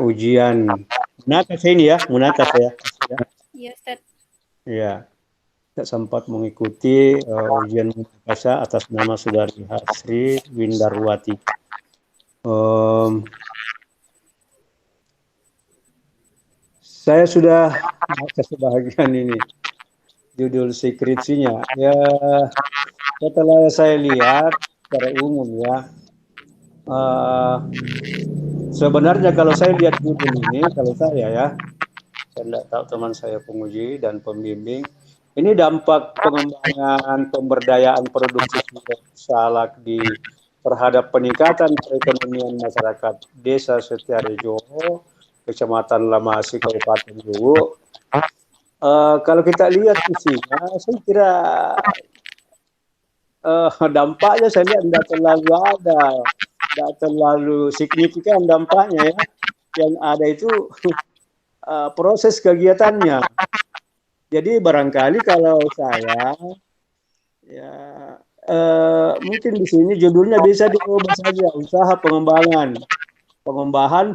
ujian munakas ini ya, munakas ya. Iya, Ustaz. Ya, saya sempat mengikuti ujian munakas atas nama Saudari Hasri Windarwati. Saya sudah baca sebagian ini judul skripsinya. Ya, setelah saya lihat secara umum ya, sebenarnya kalau saya lihat judul ini, kalau saya tidak tahu teman saya penguji dan pembimbing, ini dampak pengembangan pemberdayaan produksi salak terhadap peningkatan perekonomian masyarakat Desa Setiarejo, Kecamatan Lamasi, Kabupaten Luwu. Kalau kita lihat isinya, saya kira dampaknya saya lihat tidak terlalu ada, tidak terlalu signifikan dampaknya ya. Yang ada itu proses kegiatannya. Jadi barangkali kalau saya ya mungkin di sini judulnya bisa diubah saja, usaha pengembangan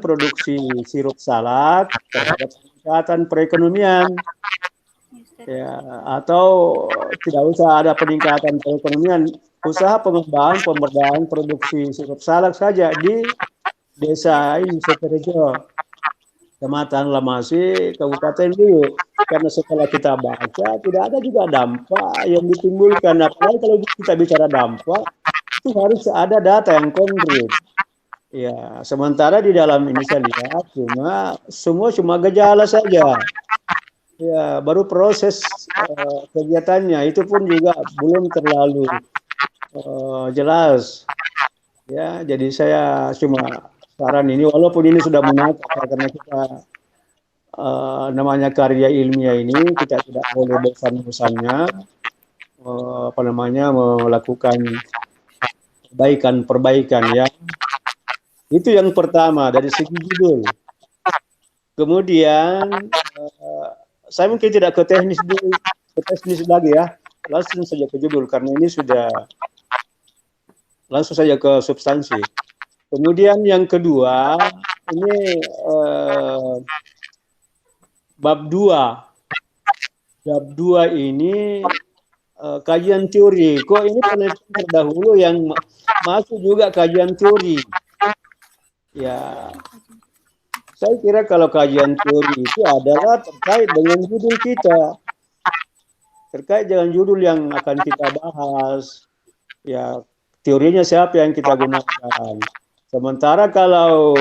produksi sirup salak terhadap peningkatan perekonomian. Ya, atau tidak usah ada peningkatan perekonomian, usaha pengembangan pemberdayaan produksi sirup salak saja di desa ini Setiarejo, Kecamatan Lamasi, Kabupaten Luwu. Karena setelah kita baca, tidak ada juga dampak yang ditimbulkan. Apalagi kalau kita bicara dampak, itu harus ada data yang konkret. Ya, sementara di dalam ini saya lihat semua cuma gejala saja. Ya, baru proses kegiatannya itu pun juga belum terlalu jelas. Ya, jadi saya cuma saran ini, walaupun ini sudah munafik karena kita namanya karya ilmiah ini kita tidak boleh bosan-bosannya melakukan perbaikan ya. Itu yang pertama dari segi judul. Kemudian saya mungkin tidak ke teknis lagi ya, langsung saja ke judul karena ini sudah langsung saja ke substansi. Kemudian yang kedua ini bab 2 ini kajian teori. Kok ini penelitian terdahulu yang masuk juga kajian teori? Ya, saya kira kalau kajian teori itu adalah terkait dengan judul kita, terkait dengan judul yang akan kita bahas. Ya, teorinya siapa yang kita gunakan. Sementara kalau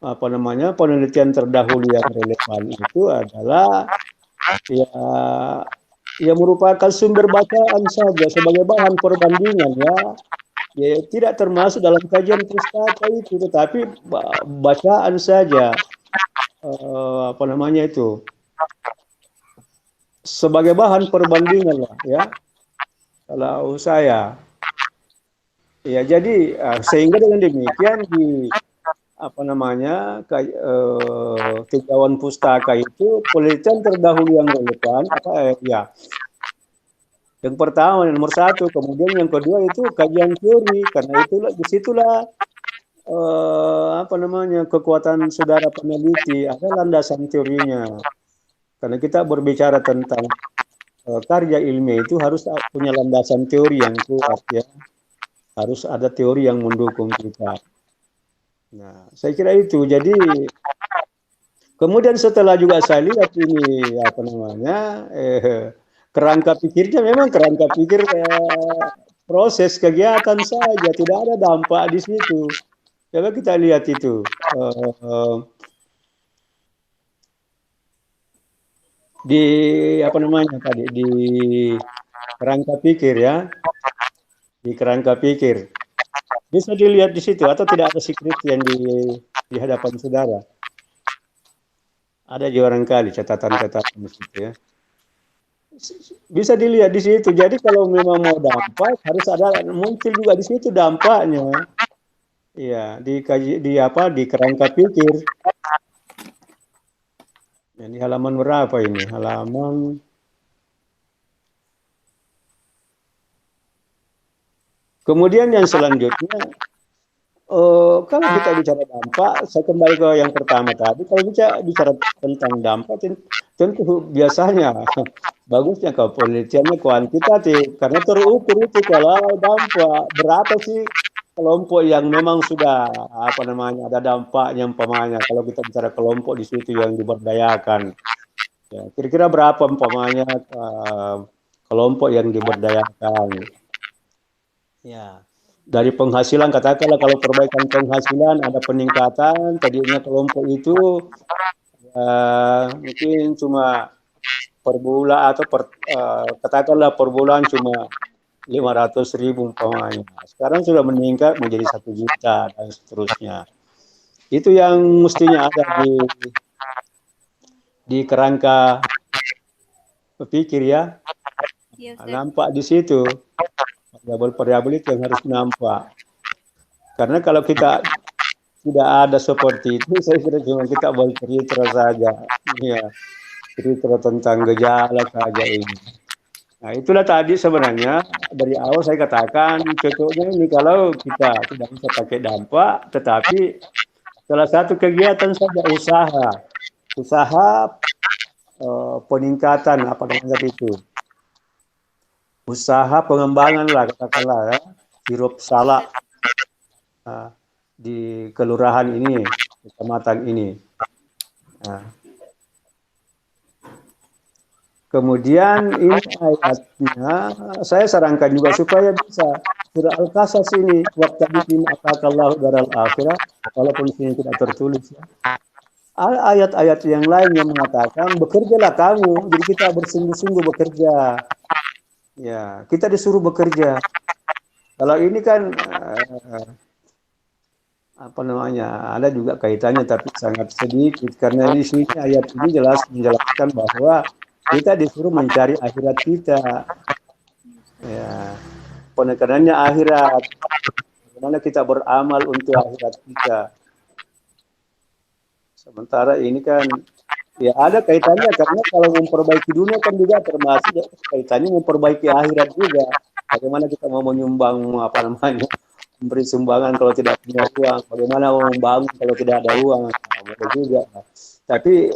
penelitian terdahulu yang relevan itu adalah ya merupakan sumber bacaan saja sebagai bahan perbandingan ya tidak termasuk dalam kajian pustaka itu, tetapi bacaan saja sebagai bahan perbandingan lah ya kalau saya ya. Jadi sehingga dengan demikian kejauhan pustaka itu penelitian terdahulu yang relevan yang pertama nomor 1, kemudian yang kedua itu kajian teori, karena itulah disitulah kekuatan saudara peneliti, ada landasan teorinya. Karena kita berbicara tentang karya ilmiah itu harus punya landasan teori yang kuat ya, harus ada teori yang mendukung kita. Nah, saya kira itu. Jadi kemudian setelah juga saya lihat ini kerangka pikirnya memang kerangka pikir proses kegiatan saja, tidak ada dampak di situ. Coba kita lihat itu di di kerangka pikir ya, di kerangka pikir bisa dilihat di situ atau tidak ada skripsi yang di hadapan saudara? Ada juga barangkali catatan-catatan di situ ya. Bisa dilihat di situ. Jadi kalau memang mau dampak harus ada muncul juga di situ dampaknya. Iya, di kerangka pikir. Ini halaman berapa ini? Halaman kemudian yang selanjutnya Kalau kita bicara dampak, saya kembali ke yang pertama tadi. Kalau bicara tentang dampak, tentu biasanya bagusnya kalau penelitiannya kuantitatif, karena terukur itu kalau dampak berapa sih kelompok yang memang sudah apa namanya ada dampaknya umpamanya. Kalau kita bicara kelompok di situ yang diberdayakan, ya, kira-kira berapa umpamanya kelompok yang diberdayakan. Ya, dari penghasilan katakanlah kalau perbaikan penghasilan ada peningkatan, tadinya kelompok itu mungkin cuma per bulan atau katakanlah per bulan cuma 500.000 umpamanya. Sekarang sudah meningkat menjadi 1 juta dan seterusnya. Itu yang mestinya ada di kerangka berpikir ya. Nampak di situ variabel itu yang harus nampak. Karena kalau kita tidak ada seperti itu, saya kira cuma kita bercerita saja, ya, cerita tentang gejala saja ini. Nah, itulah tadi sebenarnya dari awal saya katakan cocoknya ini kalau kita tidak bisa pakai dampak, tetapi salah satu kegiatan saja usaha peningkatan apa namanya itu, usaha pengembangan lah katakanlah ya, sirup salak di kelurahan ini, kecamatan ini. Nah, kemudian ini ayatnya saya sarankan juga supaya bisa surah Al-Qasas ini waktu bima atakallahu daral akhirah, walaupun sini tidak tertulis ya. Ayat-ayat yang lain yang mengatakan bekerjalah kamu, jadi kita bersungguh-sungguh bekerja. Ya, kita disuruh bekerja. Kalau ini kan apa namanya, ada juga kaitannya tapi sangat sedikit karena di sini ayat ini jelas menjelaskan bahwa kita disuruh mencari akhirat kita. Ya, penekanannya akhirat. Bagaimana kita beramal untuk akhirat kita. Sementara ini kan ya ada kaitannya karena kalau memperbaiki dunia kan juga termasuk ya, kaitannya memperbaiki akhirat juga. Bagaimana kita mau menyumbang apa namanya, memberi sumbangan kalau tidak punya uang, bagaimana mau membangun kalau tidak ada uang, nah, juga. Tapi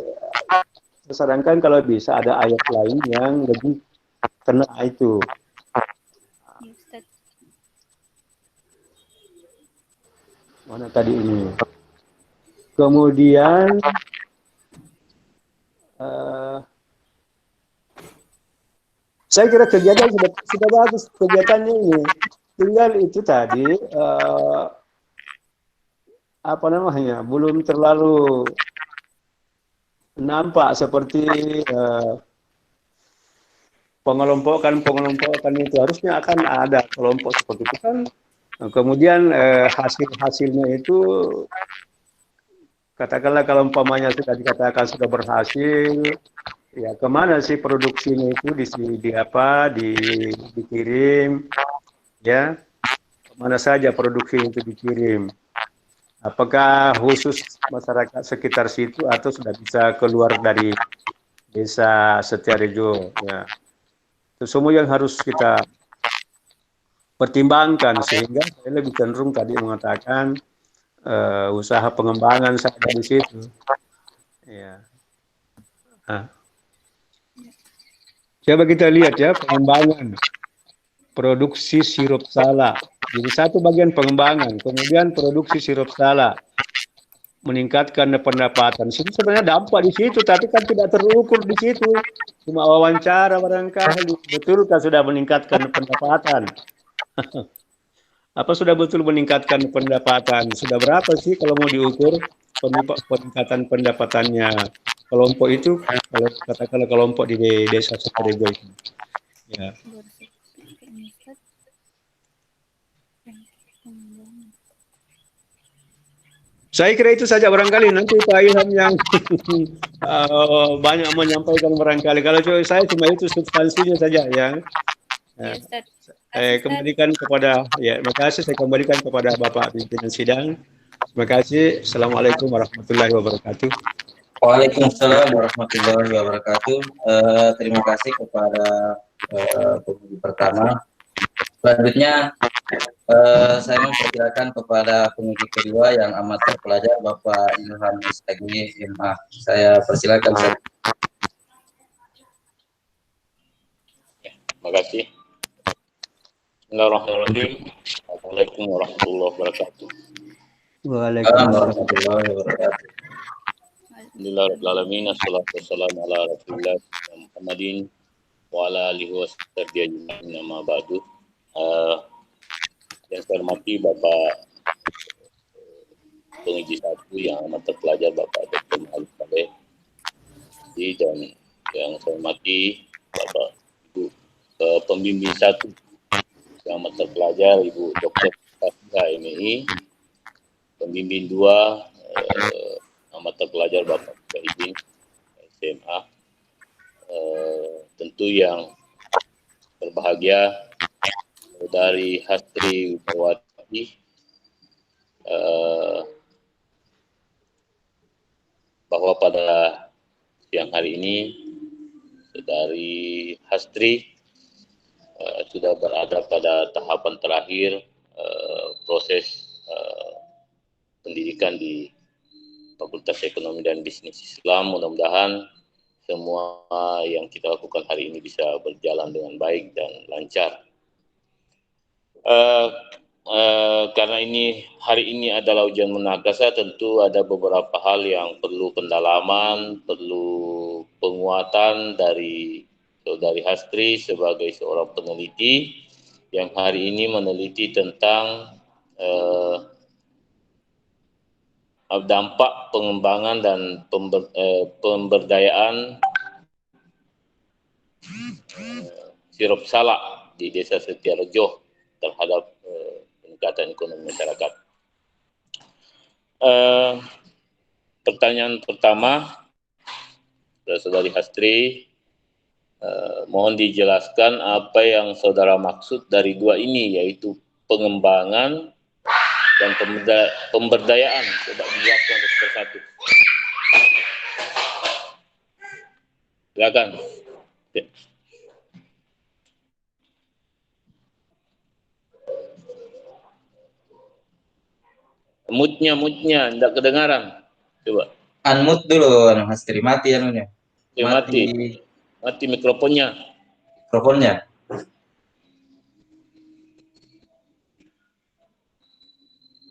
disarankan kalau bisa ada ayat lain yang lebih kena itu. Mana tadi ini? Kemudian saya kira kegiatan sudah bagus kegiatannya ini. Tinggal itu tadi apa namanya, belum terlalu nampak seperti pengelompokan itu harusnya akan ada kelompok seperti itu kan. Kemudian hasil-hasilnya itu katakanlah kalau umpamanya sudah dikatakan sudah berhasil, ya kemana sih produksinya itu dikirim, ya kemana saja produksi itu dikirim? Apakah khusus masyarakat sekitar situ atau sudah bisa keluar dari desa Setiarejo? Ya, itu semua yang harus kita pertimbangkan sehingga saya lebih cenderung tadi mengatakan usaha pengembangan saja di situ. Ya. Nah. Coba kita lihat ya pengembangan produksi sirup salak. Jadi satu bagian pengembangan, kemudian produksi sirup salak, meningkatkan pendapatan. Itu sebenarnya dampak di situ, tapi kan tidak terukur di situ. Cuma wawancara barangkali, betulkah sudah meningkatkan pendapatan? Apa sudah betul meningkatkan pendapatan? Sudah berapa sih kalau mau diukur peningkatan pendapatannya kelompok itu? Kalau katakanlah kelompok di desa Sukorejo itu. Ya. Saya kira itu saja barangkali, nanti Pak Ilham yang banyak menyampaikan barangkali. Kalau saya cuma itu substansinya saja ya. Saya kembalikan kepada terima kasih, saya kembalikan kepada Bapak pimpinan sidang. Terima kasih. Assalamualaikum warahmatullahi wabarakatuh. Waalaikumsalam warahmatullahi wabarakatuh. Terima kasih kepada pembicara pertama. Selanjutnya Saya mempersilakan kepada penguji kedua yang amat terpelajar Bapak Ilham STG MA. Saya persilakan, Ustaz. Terima kasih. Bismillahirrahmanirrahim. Assalamualaikum warahmatullahi wabarakatuh. Waalaikumsalam. Warahmatullahi wabarakatuh. Alhamdulillahirrahmanirrahim. Assalatu wassalamu ala rasulillah Muhammadin wa ala alihi wa sahbihi ajma'in, amma ba'du. Yang saya hormati Bapak penguji satu yang amat terpelajar Bapak Dr. Muhammad Saleh, dan yang saya hormati Bapak Ibu pembimbing satu yang amat terpelajar Ibu Dr. Fatihah MI, pembimbing dua amat terpelajar Bapak Izin SMA, tentu yang berbahagia dari Hastri Wibawati, bahwa pada siang hari ini dari Hastri sudah berada pada tahapan terakhir proses pendidikan di Fakultas Ekonomi dan Bisnis Islam. Mudah-mudahan semua yang kita lakukan hari ini bisa berjalan dengan baik dan lancar. Karena hari ini adalah ujian munakasah, tentu ada beberapa hal yang perlu pendalaman, perlu penguatan dari Saudari Hastri sebagai seorang peneliti yang hari ini meneliti tentang dampak pengembangan dan pemberdayaan sirup salak di Desa Setiarejo terhadap peningkatan ekonomi masyarakat. Pertanyaan pertama, Saudari Hastri, mohon dijelaskan apa yang saudara maksud dari dua ini, yaitu pengembangan dan pemberdayaan. Coba dijelaskan satu persatu. Silakan. Mutnya, tidak kedengaran. Coba. Unmute dulu, Hastri. Mati anunya. Mati mikrofonnya. Mikrofonnya.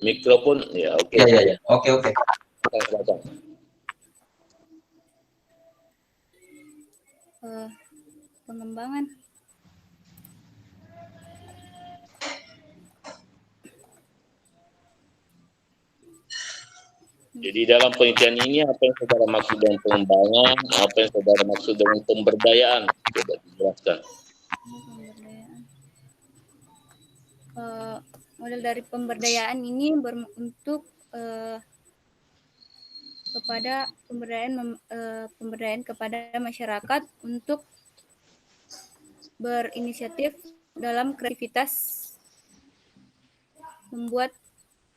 Mikrofon, ya oke. Ya. Oke. Pengembangan. Jadi dalam penelitian ini apa yang saudara maksud dengan pengembangan, apa yang saudara maksud dengan pemberdayaan? Coba dijelaskan. Pemberdayaan. Model dari pemberdayaan ini berbentuk kepada pemberdayaan kepada masyarakat untuk berinisiatif dalam kreativitas membuat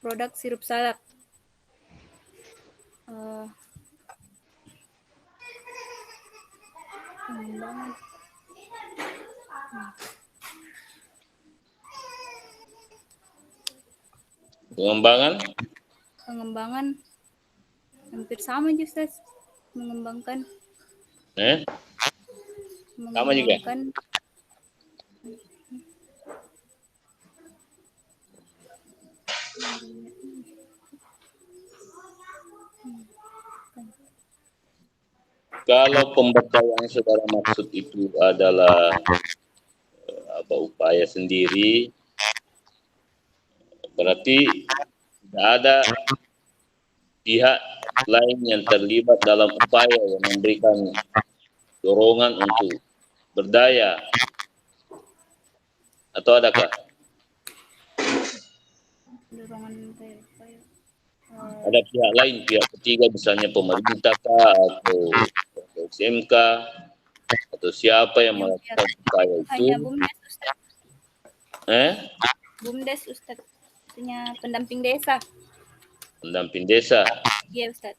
produk sirup salak. Pengembangan hampir sama aja, Ustaz. Mengembangkan. Sama juga. Kalau pemberdayaan yang saudara maksud itu adalah upaya sendiri, berarti tidak ada pihak lain yang terlibat dalam upaya yang memberikan dorongan untuk berdaya, atau adakah? Ada pihak lain, pihak ketiga, misalnya pemerintah atau SMK atau siapa yang melakukan upaya itu? Hanya BUMDes, Ustaz. BUMDes, Ustaz. Punya pendamping desa. Pendamping desa. Iya, Ustaz.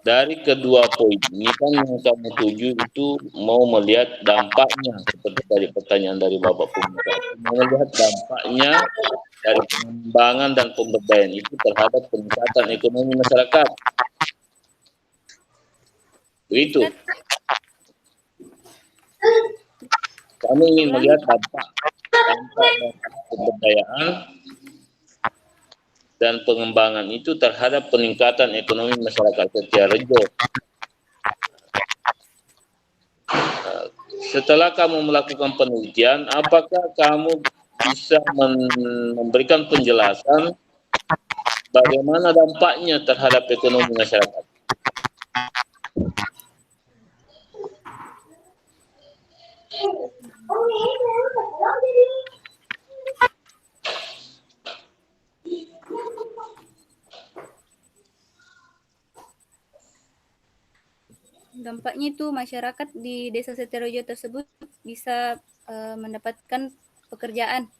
dari kedua poin ini kan yang kamu tuju itu mau melihat dampaknya, seperti tadi pertanyaan dari Bapak Pemuda, mau melihat dampaknya dari pengembangan dan pemberdayaan itu terhadap peningkatan ekonomi masyarakat. Begitu. Kami ingin melihat dampak pemberdayaan dan pengembangan itu terhadap peningkatan ekonomi masyarakat Setiarejo. Setelah kamu melakukan penelitian, apakah kamu bisa memberikan penjelasan bagaimana dampaknya terhadap ekonomi masyarakat? Dampaknya itu masyarakat di Desa Setiarejo tersebut bisa mendapatkan pekerjaan.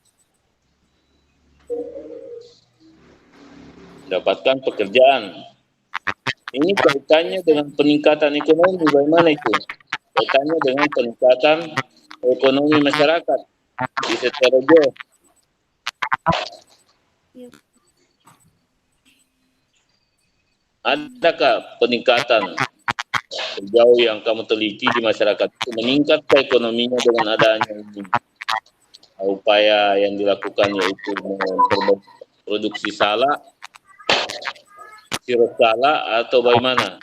Mendapatkan pekerjaan. Ini kaitannya dengan peningkatan ekonomi, bagaimana itu? Kaitannya dengan peningkatan ekonomi masyarakat di Setiarejo. Adakah peningkatan sejauh yang kamu teliti di masyarakat itu meningkat ekonominya dengan adanya ini? Upaya yang dilakukan yaitu memproduksi salak, sirup salak atau bagaimana?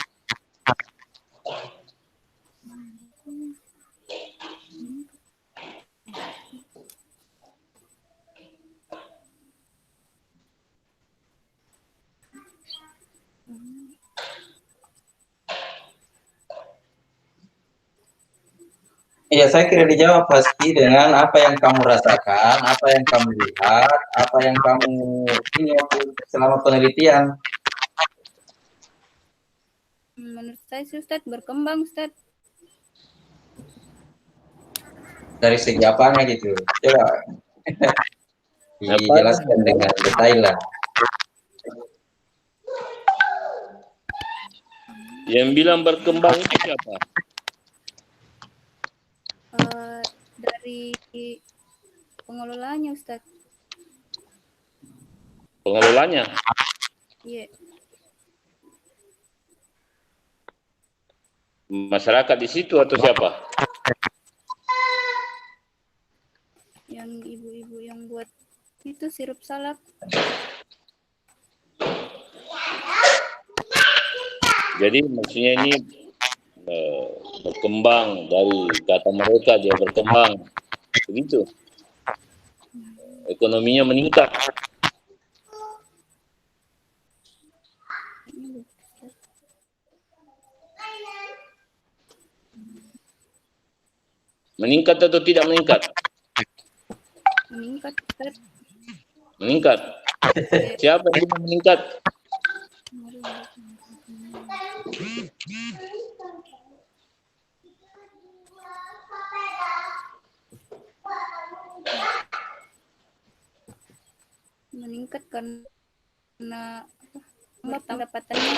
Ya, saya kira dijawab pasti dengan apa yang kamu rasakan, apa yang kamu lihat, apa yang kamu ini selama penelitian. Menurut saya sih Ustadz berkembang Ustadz. Dari segi apanya gitu? Coba dijelaskan dengan detail lah. Yang bilang berkembang itu siapa? Dari pengelolanya Ustadz. Pengelolanya? Iya. Masyarakat di situ atau siapa? Yang ibu-ibu yang buat itu sirup salak. Jadi maksudnya ini berkembang, dari kata mereka dia berkembang, begitu. Ekonominya meningkat. Meningkat atau tidak meningkat? Meningkat Ustaz. Meningkat. Siapa yang bilang meningkat? Meningkat karena pendapatannya.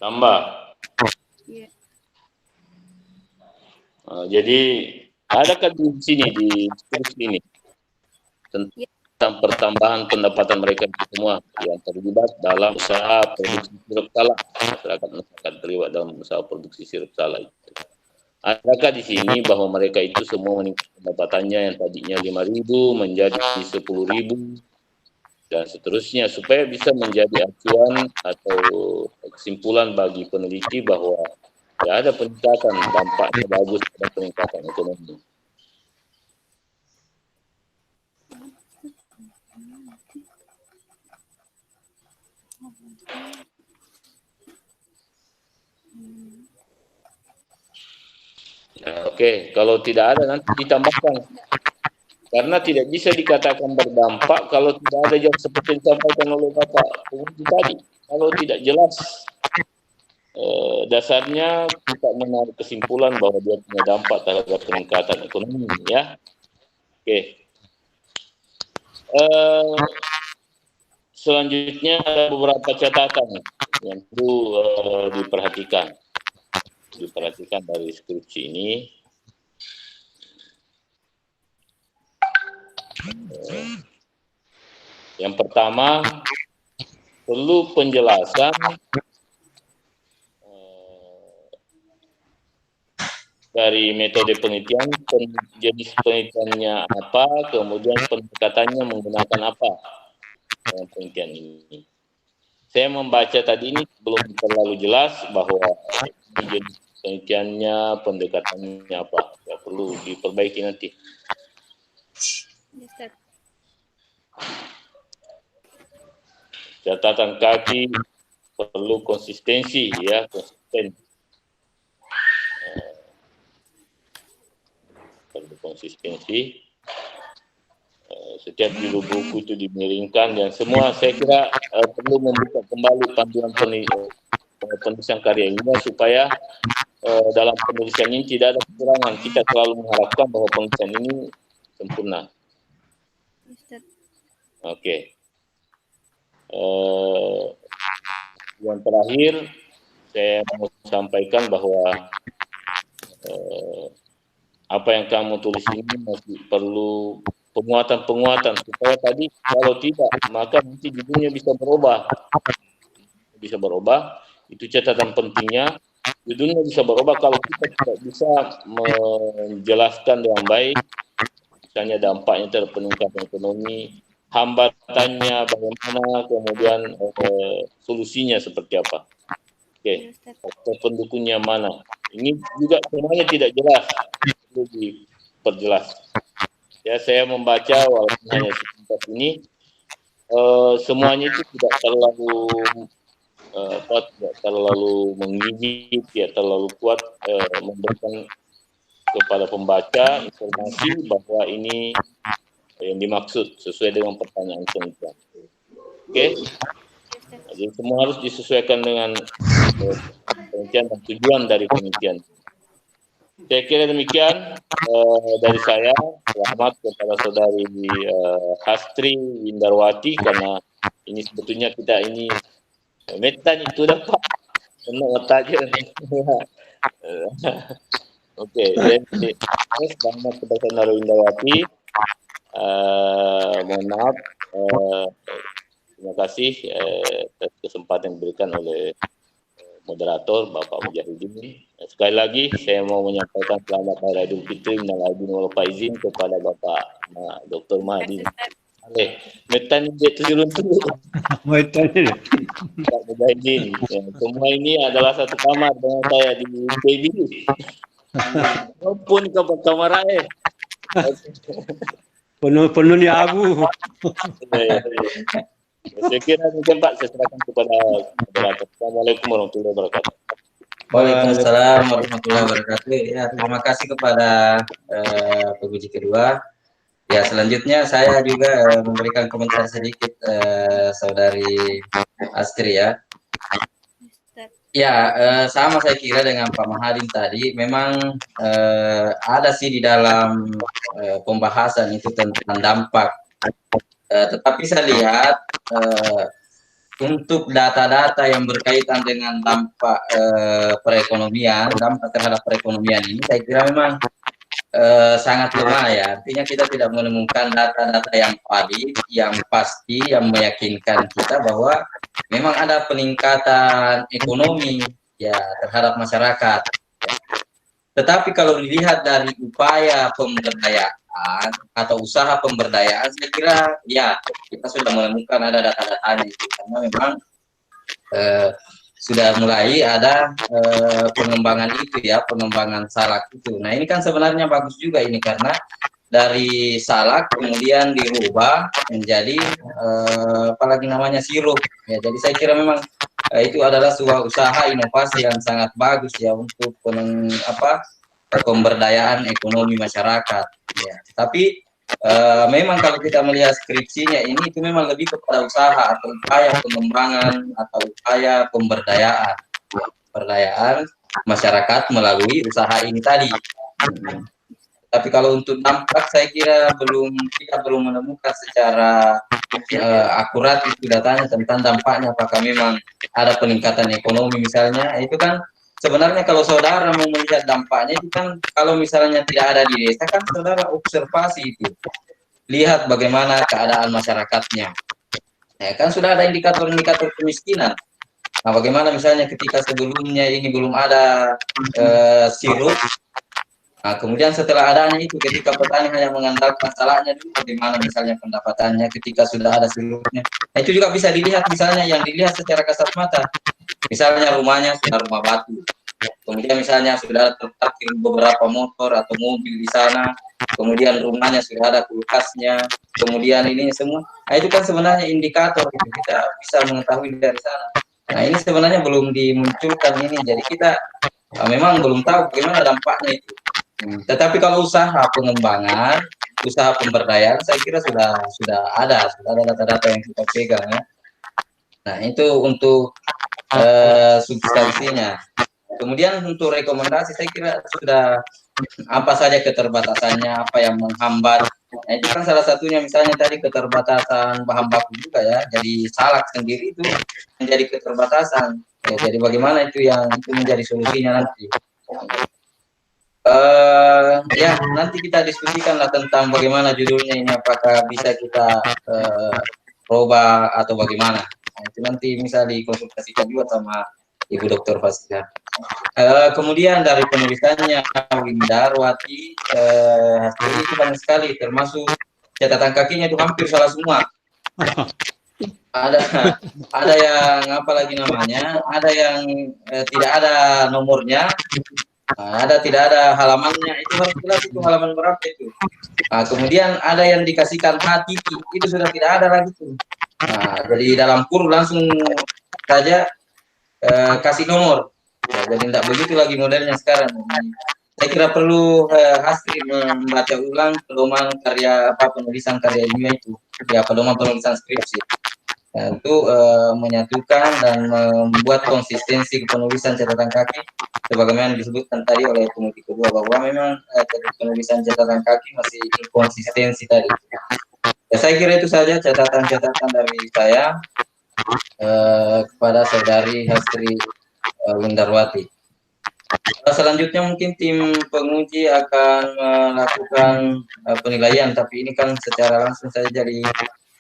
Tambah. Iya. Jadi adakah di sini di ini tentang pertambahan pendapatan mereka itu semua yang terlibat dalam usaha produksi sirup salak, masyarakat terlibat dalam usaha produksi sirup salak itu. Adakah di sini bahwa mereka itu semua meningkat pendapatannya yang tadinya 5.000 menjadi 10.000 dan seterusnya, supaya bisa menjadi acuan atau kesimpulan bagi peneliti bahwa ya ada peningkatan, dampaknya bagus pada peningkatan ekonomi. Ya, oke, kalau tidak ada nanti ditambahkan. Karena tidak bisa dikatakan berdampak kalau tidak ada yang seperti yang disampaikan oleh Bapak penguji tadi. Kalau tidak jelas dasarnya kita menarik kesimpulan bahwa dia punya dampak terhadap peningkatan ekonomi, ya. Oke. selanjutnya ada beberapa catatan yang perlu diperhatikan dari skripsi ini. Yang pertama, perlu penjelasan dari metode penelitian, jenis penelitiannya apa, kemudian pendekatannya menggunakan apa penelitian ini. Saya membaca tadi ini belum terlalu jelas bahwa jenis penelitiannya, pendekatannya apa. Ya, perlu diperbaiki nanti. Catatan kaki perlu konsistensi, ya, konsisten. Perlu konsistensi. Setiap judul buku itu dimiringkan dan semua saya kira perlu membuka kembali panduan penulisan karya ilmiah supaya dalam penulisan ini tidak ada kekurangan. Kita selalu mengharapkan bahwa penulisan ini sempurna. Oke. Yang terakhir saya mau sampaikan bahwa apa yang kamu tulis ini masih perlu penguatan supaya tadi kalau tidak maka nanti judulnya bisa berubah. Itu catatan pentingnya, judulnya bisa berubah kalau kita tidak bisa menjelaskan dengan baik, misalnya dampaknya terhadap peningkatan ekonomi, hambatannya bagaimana, kemudian solusinya seperti apa. Oke, faktor pendukungnya mana? Ini juga semuanya tidak jelas, perlu diperjelas. Ya, saya membaca walaupun hanya sekitar ini, semuanya itu tidak terlalu menggigit, ya, terlalu kuat memberikan kepada pembaca informasi bahwa ini yang dimaksud sesuai dengan pertanyaan penelitian. Oke, jadi semua harus disesuaikan dengan penelitian dan tujuan dari penelitian. Saya kira demikian dari saya. Selamat kepada saudari Hastri Windarwati, karena ini sebetulnya kita ini metan itu dapat otaknya. Oke, selamat kepada saudari Windarwati. Mohon maaf, terima kasih atas kesempatan yang diberikan oleh moderator Bapak Mujahidin. Sekali lagi saya mau menyampaikan selamat Hari Idul Fitri minal aidin wal faizin kepada Bapak Dr. Mahdi. Metan dia turun dulu. Metan ini. Pak Mujahidin. Ya, semua ini adalah satu kamar dengan saya di KB. Maupun ke kamar air. Penuh ni abu. Saya kira mungkin Pak, saya serahkan kepada moderator. Assalamualaikum warahmatullahi wabarakatuh. Waalaikumsalam warahmatullahi wabarakatuh. Ya, terima kasih kepada penguji kedua. Ya, selanjutnya saya juga memberikan komentar sedikit saudari Astri ya. Ya, sama saya kira dengan Pak Mahadin tadi. Memang ada sih di dalam pembahasan itu tentang dampak. Tetapi saya lihat untuk data-data yang berkaitan dengan dampak perekonomian, dampak terhadap perekonomian ini, saya kira memang sangat lemah ya. Artinya kita tidak menemukan data-data yang valid, yang pasti, yang meyakinkan kita bahwa memang ada peningkatan ekonomi ya terhadap masyarakat. Tetapi kalau dilihat dari upaya pemberdayaan atau usaha pemberdayaan, saya kira ya kita sudah menemukan ada data-datanya itu, karena memang sudah mulai ada pengembangan itu ya, pengembangan salak itu. Nah ini kan sebenarnya bagus juga ini, karena dari salak kemudian dirubah menjadi apalagi namanya sirup ya. Jadi saya kira memang itu adalah sebuah usaha inovasi yang sangat bagus ya untuk pemberdayaan ekonomi masyarakat ya. Tapi memang kalau kita melihat skripsinya ini itu memang lebih kepada usaha atau upaya pengembangan atau upaya pemberdayaan masyarakat melalui usaha ini tadi. Tapi kalau untuk dampak saya kira kita belum menemukan secara akurat itu datanya tentang dampaknya, apakah memang ada peningkatan ekonomi misalnya. Itu kan sebenarnya kalau saudara mau melihat dampaknya itu kan, kalau misalnya tidak ada di desa kan saudara observasi itu, lihat bagaimana keadaan masyarakatnya. Ya kan sudah ada indikator-indikator kemiskinan. Nah, bagaimana misalnya ketika sebelumnya ini belum ada sirup. Nah, kemudian setelah adanya itu, ketika petani hanya mengandalkan salahnya dulu, bagaimana misalnya pendapatannya ketika sudah ada sirupnya. Nah, itu juga bisa dilihat, misalnya yang dilihat secara kasat mata. Misalnya rumahnya sudah rumah batu. Kemudian misalnya sudah terparkir beberapa motor atau mobil di sana. Kemudian rumahnya sudah ada kulkasnya. Kemudian ini semua. Nah, itu kan sebenarnya indikator gitu. Kita bisa mengetahui dari sana. Nah, ini sebenarnya belum dimunculkan ini. Jadi kita memang belum tahu bagaimana dampaknya itu. Tetapi kalau usaha pengembangan, usaha pemberdayaan, saya kira sudah ada data-data yang kita pegang ya. Nah, itu untuk substansinya. Kemudian untuk rekomendasi, saya kira sudah apa saja keterbatasannya, apa yang menghambat. Nah, itu kan salah satunya misalnya tadi keterbatasan bahan baku juga ya. Jadi salak sendiri itu menjadi keterbatasan. Ya, jadi bagaimana itu menjadi solusinya nanti. Ya nanti kita diskusikan lah tentang bagaimana judulnya ini, apakah bisa kita robah atau bagaimana. Nah, itu nanti bisa dikonsultasikan juga sama Ibu Dr. Fasila. Kemudian dari penulisannya Windarwati, itu banyak sekali, termasuk catatan kakinya itu hampir salah semua. Ada yang apa lagi namanya, ada yang tidak ada nomornya. Nah, tidak ada halamannya, itu harus jelas itu halaman berapa itu. Nah, kemudian ada yang dikasihkan hati, itu sudah tidak ada lagi tuh. Nah, jadi dalam kurung langsung saja kasih nomor. Ya, jadi tidak begitu lagi modelnya sekarang. Saya kira perlu Hasri membaca ulang pedoman penulisan karya ilmiah itu, ya pedoman penulisan skripsi. Untuk menyatukan dan membuat konsistensi penulisan catatan kaki sebagaimana disebutkan tadi oleh pemutih kedua, bahwa memang penulisan catatan kaki masih inkonsistensi tadi. Ya, saya kira itu saja catatan-catatan dari saya kepada saudari Hasri Windarwati. Selanjutnya mungkin tim penguji akan melakukan penilaian, tapi ini kan secara langsung saja, jadi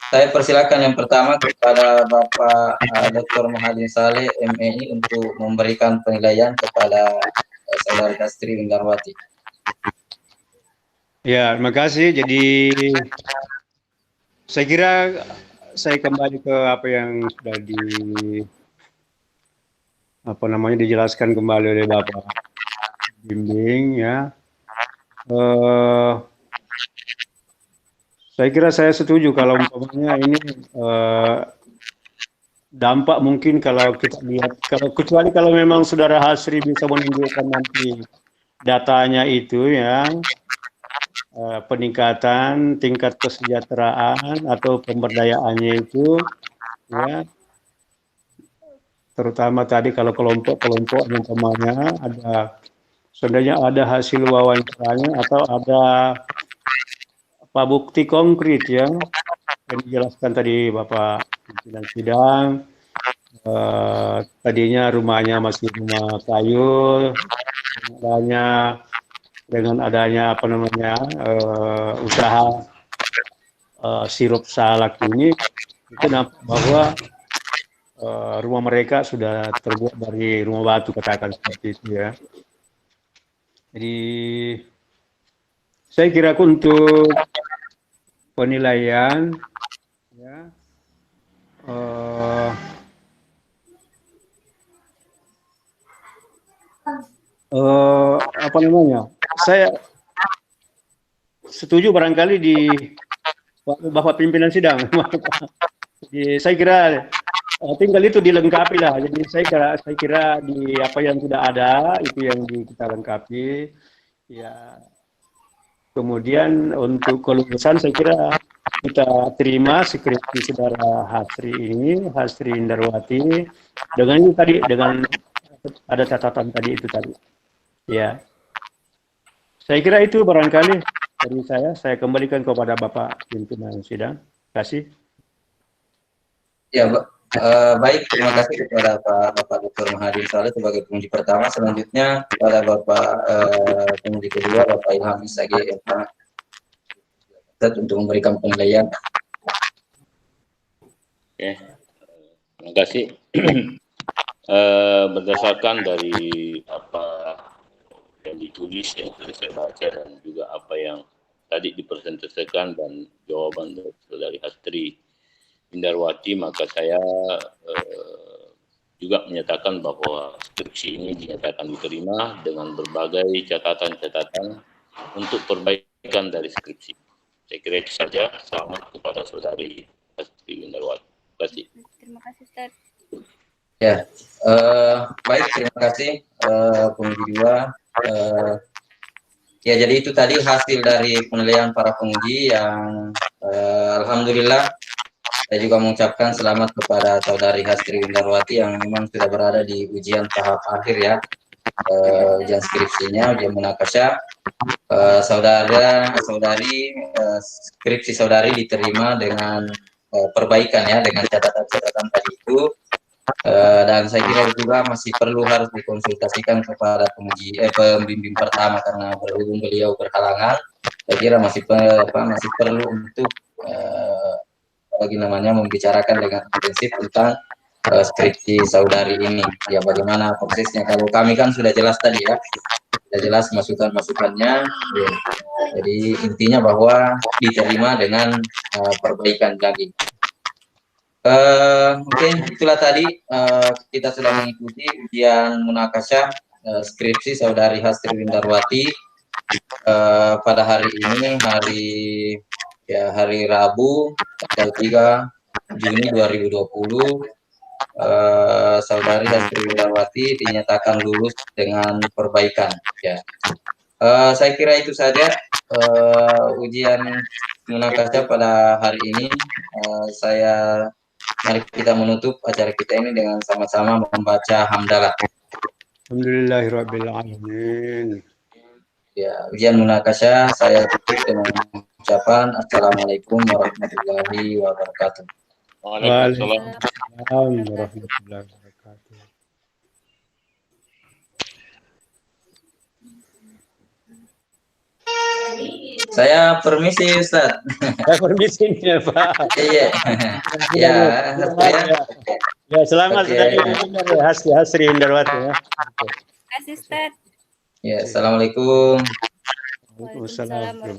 saya persilakan yang pertama kepada Bapak Dr. Muhammad Saleh, MEI, untuk memberikan penilaian kepada saudari Hasri Windarwati. Ya, terima kasih. Jadi saya kira saya kembali ke apa yang sudah dijelaskan kembali oleh Bapak Bimbing ya. Saya kira saya setuju kalau umpamanya ini dampak mungkin kalau kita lihat, kecuali kalau memang saudara Hasri bisa menunjukkan nanti datanya itu yang peningkatan tingkat kesejahteraan atau pemberdayaannya itu ya, terutama tadi kalau kelompok-kelompok umpamanya sebenarnya ada hasil wawancaranya atau ada bukti konkret ya yang dijelaskan tadi Bapak pimpinan sidang. Tadinya rumahnya masih rumah kayu, dengan adanya usaha sirup salak ini, itu nampak bahwa rumah mereka sudah terbuat dari rumah batu, katakan seperti itu ya. Jadi saya kira untuk penilaian ya, saya setuju barangkali di Bapak pimpinan sidang. Jadi saya kira tinggal itu dilengkapi lah. Jadi saya kira di apa yang sudah ada itu yang kita lengkapi ya. Kemudian untuk kelulusan saya kira kita terima skripsi saudara Hasri Windarwati dengan ini tadi, dengan ada catatan tadi itu tadi ya. Saya kira itu barangkali dari saya kembalikan kepada Bapak pimpinan sidang. Terima kasih. Ya, baik, terima kasih kepada Bapak Dr. Mahadin Saleh sebagai penguji pertama. Selanjutnya kepada Bapak penguji kedua, Bapak Ilham Isage untuk memberikan penilaian. Oke, terima kasih. Berdasarkan dari apa yang ditulis, yang saya baca, dan juga apa yang tadi dipresentasikan dan jawaban dari Saudari Hastri Indarwati, maka saya juga menyatakan bahwa skripsi ini dinyatakan diterima dengan berbagai catatan-catatan untuk perbaikan dari skripsi. Saya kira itu saja. Selamat kepada Saudari Hastri Indarwati. Terima kasih. Terima kasih, Ustaz. Ya, baik, terima kasih penguji dua. Ya, jadi itu tadi hasil dari penilaian para penguji yang alhamdulillah saya juga mengucapkan selamat kepada Saudari Hastri Indarwati yang memang sudah berada di ujian tahap akhir ya, ujian skripsinya, ujian munakasya. Saudari skripsi saudari diterima dengan perbaikan ya, dengan catatan-catatan tadi itu. Dan saya kira juga masih perlu harus dikonsultasikan kepada pembimbing pertama karena berhubung beliau berhalangan. Saya kira masih perlu untuk membicarakan dengan intensif tentang skripsi saudari ini. Ya, bagaimana prosesnya? Kalau kami kan sudah jelas tadi ya, sudah jelas masukan-masukannya. Ya. Jadi intinya bahwa diterima dengan perbaikan lagi. Oke, itulah tadi kita sudah mengikuti ujian munakasya skripsi saudari Hastri Indarwati pada hari ini, hari Rabu tanggal 3 Juni 2020. Saudari Hastri Indarwati dinyatakan lulus dengan perbaikan ya. Saya kira itu saja ujian munakasya pada hari ini. Mari kita menutup acara kita ini dengan sama-sama membaca hamdalah. Alhamdulillahirrabbilalamin. Ya, ujian munakasya saya tutup dengan ucapan Assalamualaikum warahmatullahi wabarakatuh. Waalaikumsalam warahmatullahi wabarakatuh. Saya permisi Ustaz. Saya permisi ya Pak. Iya. Ya, ya selamat sudah Hastri Indarwati ya. Terima kasih, Ustaz. Ya, assalamualaikum. Waalaikumsalam.